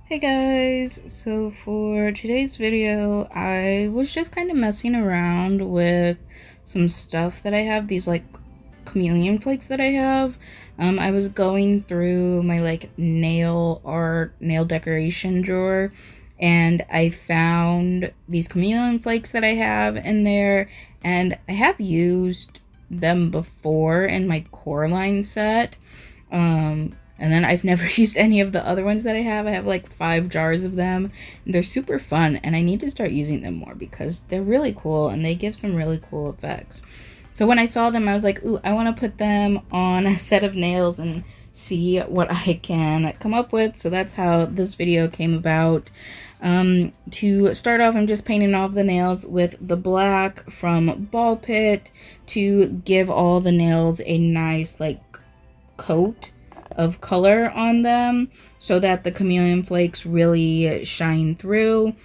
Hey guys, so for today's video, I was just kind of messing around with some stuff that I have, these like chameleon flakes that I have. I was going through my like nail art, nail decoration drawer, and I found these chameleon flakes that I have in there, and I have used them before in my Coraline set. And then I've never used any of the other ones that I have. I have like 5 jars of them. And they're super fun, and I need to start using them more because they're really cool and they give some really cool effects. So when I saw them, I was like, ooh, I want to put them on a set of nails and see what I can come up with. So that's how this video came about. To start off, I'm just painting off the nails with the black from Ball Pit to give all the nails a nice like coat of color on them so that the chameleon flakes really shine through.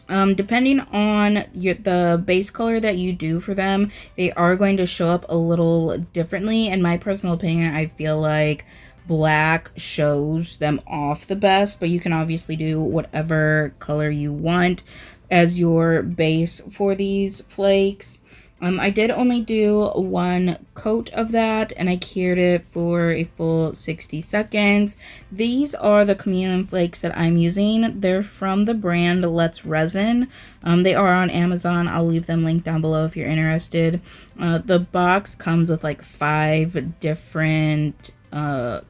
Depending on the base color that you do for them, they are going to show up a little differently. In my personal opinion, I feel like black shows them off the best, but you can obviously do whatever color you want as your base for these flakes. I did only do one coat of that, and I cured it for a full 60 seconds. These are the chameleon flakes that I'm using. They're from the brand Let's Resin. They are on Amazon. I'll leave them linked down below if you're interested. The box comes with like 5 different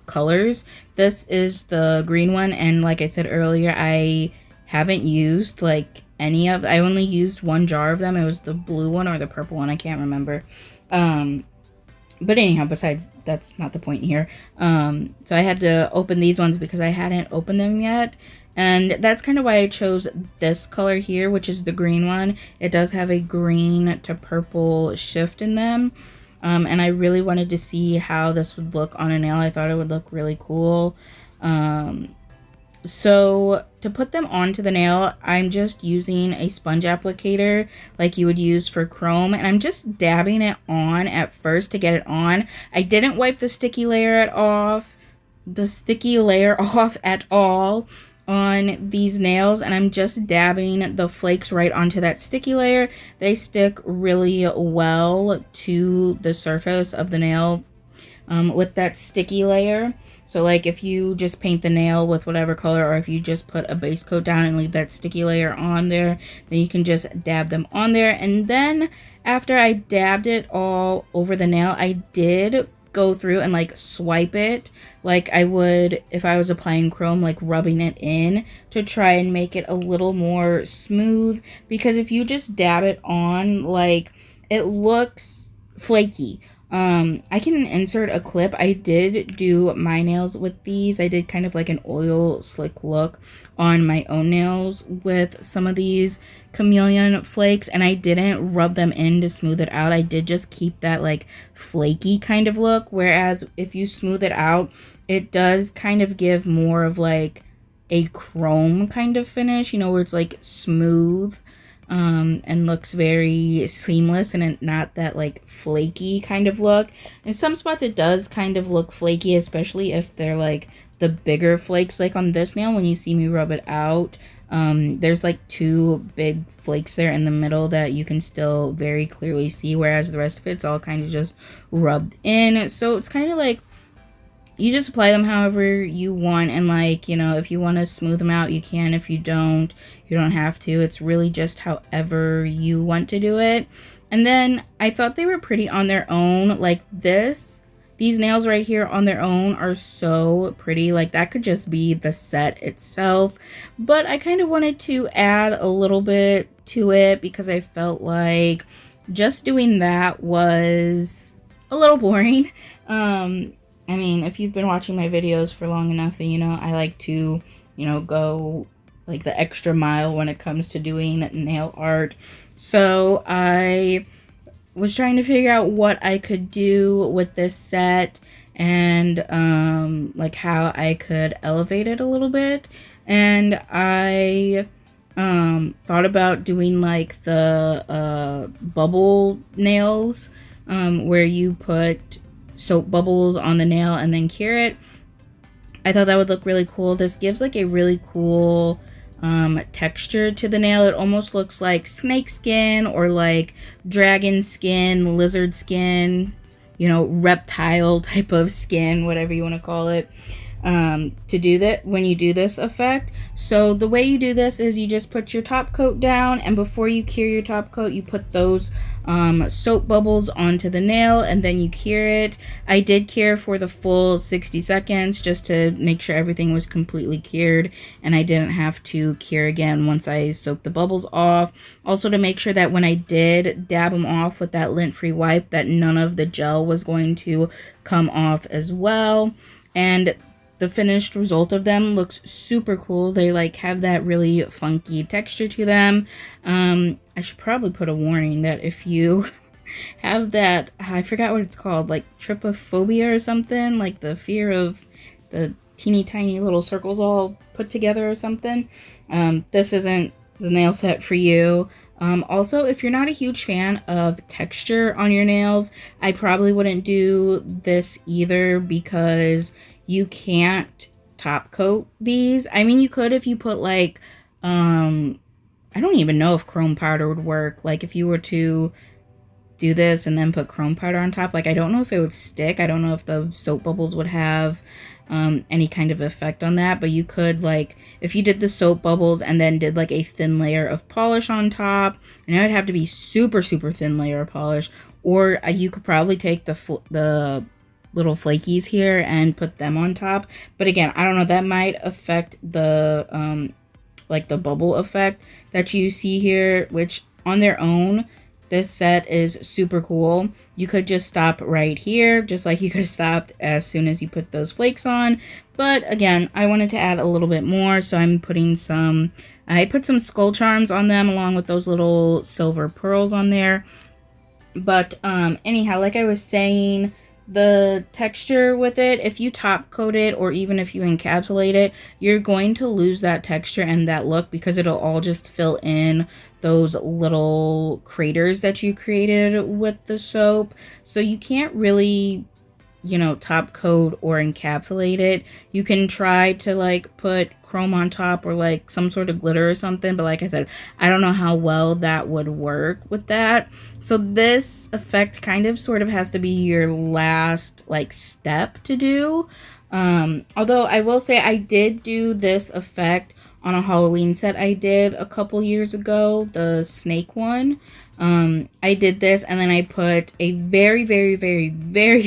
colors. This is the green one, and like I said earlier, I haven't used like I only used 1 jar of them. It was the blue one or the purple one, I can't remember. But anyhow, besides, that's not the point here. So I had to open these ones because I hadn't opened them yet, and that's kind of why I chose this color here, which is the green one. It does have a green to purple shift in them, and I really wanted to see how this would look on a nail. I thought it would look really cool. So to put them onto the nail, I'm just using a sponge applicator like you would use for chrome, and I'm just dabbing it on at first to get it on. I didn't wipe the sticky layer off at all on these nails, and I'm just dabbing the flakes right onto that sticky layer. They stick really well to the surface of the nail with that sticky layer. So like if you just paint the nail with whatever color, or if you just put a base coat down and leave that sticky layer on there, then you can just dab them on there. And then after I dabbed it all over the nail, I did go through and like swipe it like I would if I was applying chrome, like rubbing it in to try and make it a little more smooth, because if you just dab it on, like, it looks flaky. I can insert a clip. I did do my nails with these. I did kind of like an oil slick look on my own nails with some of these chameleon flakes, and I didn't rub them in to smooth it out. I did just keep that like flaky kind of look, whereas if you smooth it out, it does kind of give more of like a chrome kind of finish, you know, where it's like smooth and looks very seamless, and not that like flaky kind of look. In some spots it does kind of look flaky, especially if they're like the bigger flakes. Like on this nail, when you see me rub it out, there's like 2 big flakes there in the middle that you can still very clearly see, whereas the rest of it's all kind of just rubbed in. So it's kind of like you just apply them however you want, and like, you know, if you want to smooth them out, you can. If you don't, you don't have to. It's really just however you want to do it. And then I thought they were pretty on their own. Like these nails right here on their own are so pretty. Like that could just be the set itself, but I kind of wanted to add a little bit to it because I felt like just doing that was a little boring. I mean, if you've been watching my videos for long enough, then you know I like to, you know, go like the extra mile when it comes to doing nail art. So I was trying to figure out what I could do with this set, and like how I could elevate it a little bit. And I thought about doing like the bubble nails, where you put soap bubbles on the nail and then cure it. I thought that would look really cool. This gives like a really cool texture to the nail. It almost looks like snake skin or like dragon skin, lizard skin, you know, reptile type of skin, whatever you want to call it, to do that when you do this effect. So the way you do this is you just put your top coat down, and before you cure your top coat, you put those soap bubbles onto the nail, and then you cure it. I did cure for the full 60 seconds just to make sure everything was completely cured, and I didn't have to cure again once I soaked the bubbles off. Also to make sure that when I did dab them off with that lint-free wipe, that none of the gel was going to come off as well. And the finished result of them looks super cool. They like have that really funky texture to them. I should probably put a warning that if you have that, I forgot what it's called, like trypophobia or something, like the fear of the teeny tiny little circles all put together or something, this isn't the nail set for you. Also, if you're not a huge fan of texture on your nails, I probably wouldn't do this either, because you can't top coat these. I mean, you could if you put like, I don't even know if chrome powder would work. Like if you were to do this and then put chrome powder on top, like I don't know if it would stick. I don't know if the soap bubbles would have any kind of effect on that, but you could, like, if you did the soap bubbles and then did like a thin layer of polish on top, and it would have to be super thin layer of polish, or you could probably take the little flakies here and put them on top. But again, I don't know, that might affect the like the bubble effect that you see here, which on their own, this set is super cool. You could just stop right here, just like you could have stopped as soon as you put those flakes on. But again, I wanted to add a little bit more, so I'm putting some, I put some skull charms on them along with those little silver pearls on there. But anyhow, like I was saying, the texture with it, if you top coat it or even if you encapsulate it, you're going to lose that texture and that look, because it'll all just fill in those little craters that you created with the soap. So you can't really, you know, top coat or encapsulate it. You can try to like put chrome on top or like some sort of glitter or something, but like I said, I don't know how well that would work with that. So this effect kind of sort of has to be your last like step to do. Although I will say I did do this effect on a Halloween set I did a couple years ago, the snake one. I did this and then I put a very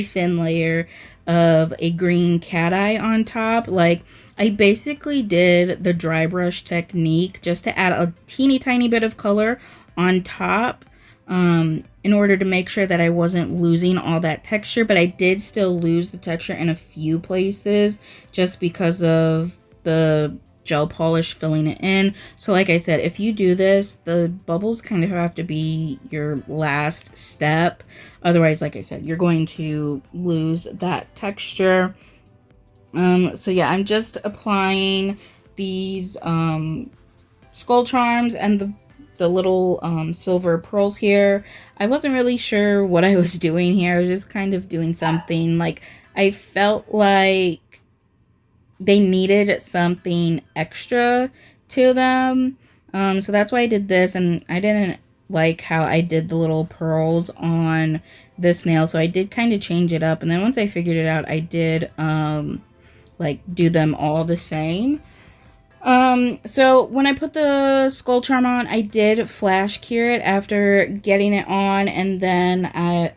thin layer of a green cat eye on top. Like, I basically did the dry brush technique just to add a teeny tiny bit of color on top, in order to make sure that I wasn't losing all that texture, but I did still lose the texture in a few places just because of the gel polish filling it in. So like I said, if you do this, the bubbles kind of have to be your last step. Otherwise, like I said, you're going to lose that texture. So yeah, I'm just applying these skull charms and the little silver pearls here. I wasn't really sure what I was doing here. I was just kind of doing something. Like, I felt like they needed something extra to them. So that's why I did this, and I didn't like how I did the little pearls on this nail, so I did kind of change it up. And then once I figured it out, I did like do them all the same. So when I put the skull charm on, I did flash cure it after getting it on, and then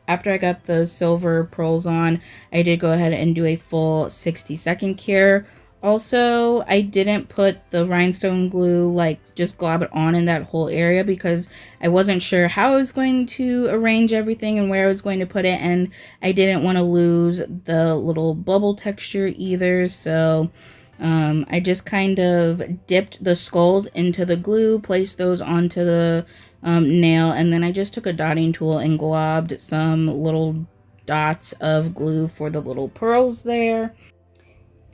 after I got the silver pearls on, I did go ahead and do a full 60-second cure. Also, I didn't put the rhinestone glue, like just glob it on in that whole area, because I wasn't sure how I was going to arrange everything and where I was going to put it, and I didn't want to lose the little bubble texture either. So I just kind of dipped the skulls into the glue, placed those onto the nail, and then I just took a dotting tool and globbed some little dots of glue for the little pearls there.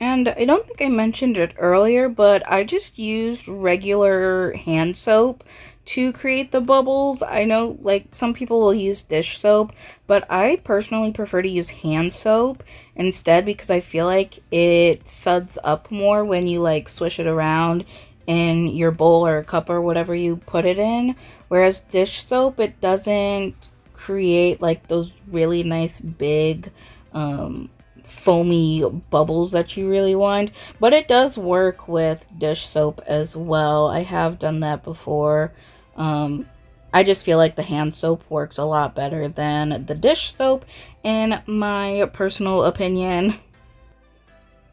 And I don't think I mentioned it earlier, but I just used regular hand soap to create the bubbles. I know like some people will use dish soap, but I personally prefer to use hand soap instead because I feel like it suds up more when you like swish it around in your bowl or cup or whatever you put it in. Whereas dish soap, it doesn't create like those really nice big foamy bubbles that you really want, but it does work with dish soap as well. I have done that before. I just feel like the hand soap works a lot better than the dish soap in my personal opinion.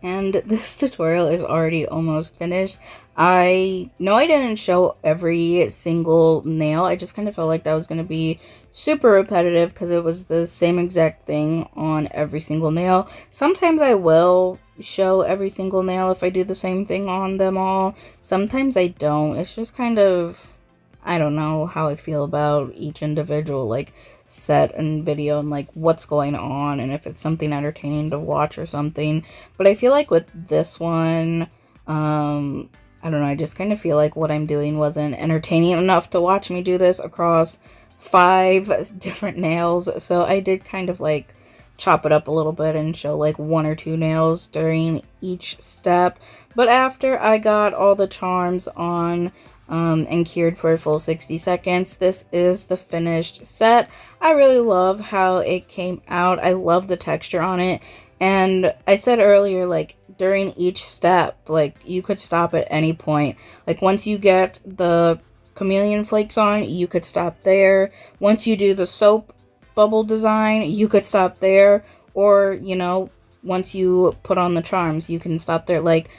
And this tutorial is already almost finished. I know I didn't show every single nail. I just kind of felt like that was going to be super repetitive because it was the same exact thing on every single nail. Sometimes I will show every single nail if I do the same thing on them all. Sometimes I don't. It's just kind of, I don't know how I feel about each individual like set and video and like what's going on and if it's something entertaining to watch or something. But I feel like with this one, I don't know, I just kind of feel like what I'm doing wasn't entertaining enough to watch me do this across 5 different nails. So I did kind of like chop it up a little bit and show like 1 or 2 nails during each step. But after I got all the charms on and cured for a full 60 seconds, this is the finished set. I really love how it came out. I love the texture on it. And I said earlier, like during each step, like you could stop at any point. Like once you get the chameleon flakes on, you could stop there. Once you do the soap bubble design, you could stop there. Or, you know, once you put on the charms, you can stop there. Like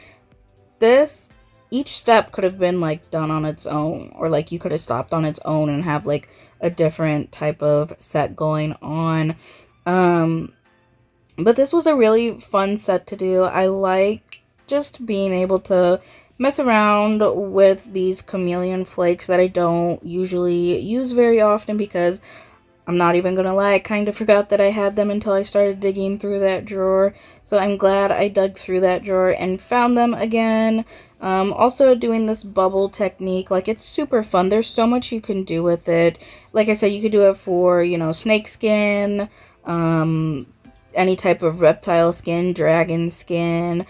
this, each step could have been like done on its own, or like you could have stopped on its own and have like a different type of set going on. But this was a really fun set to do. I like just being able to mess around with these chameleon flakes that I don't usually use very often because I'm not even gonna lie, I kind of forgot that I had them until I started digging through that drawer. So I'm glad I dug through that drawer and found them again. Also doing this bubble technique, like it's super fun. There's so much you can do with it. Like I said, you could do it for, you know, snake skin, any type of reptile skin, dragon skin.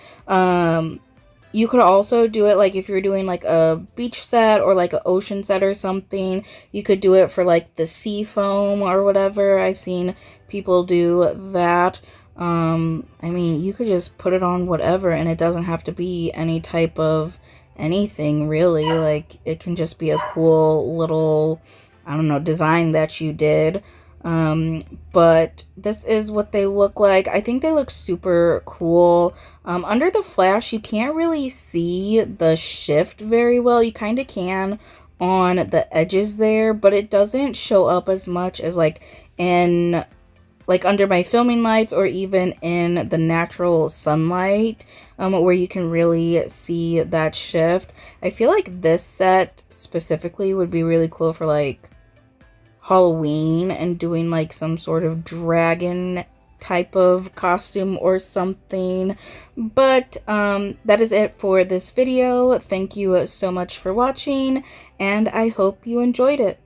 You could also do it like if you're doing like a beach set or like an ocean set or something. You could do it for like the sea foam or whatever. I've seen people do that. I mean, you could just put it on whatever and it doesn't have to be any type of anything really. Like it can just be a cool little, I don't know, design that you did. But this is what they look like. I think they look super cool. Under the flash, you can't really see the shift very well. You kind of can on the edges there, but it doesn't show up as much as like in like under my filming lights or even in the natural sunlight, where you can really see that shift. I feel like this set specifically would be really cool for like Halloween and doing like some sort of dragon type of costume or something. But that is it for this video. Thank you so much for watching, and I hope you enjoyed it.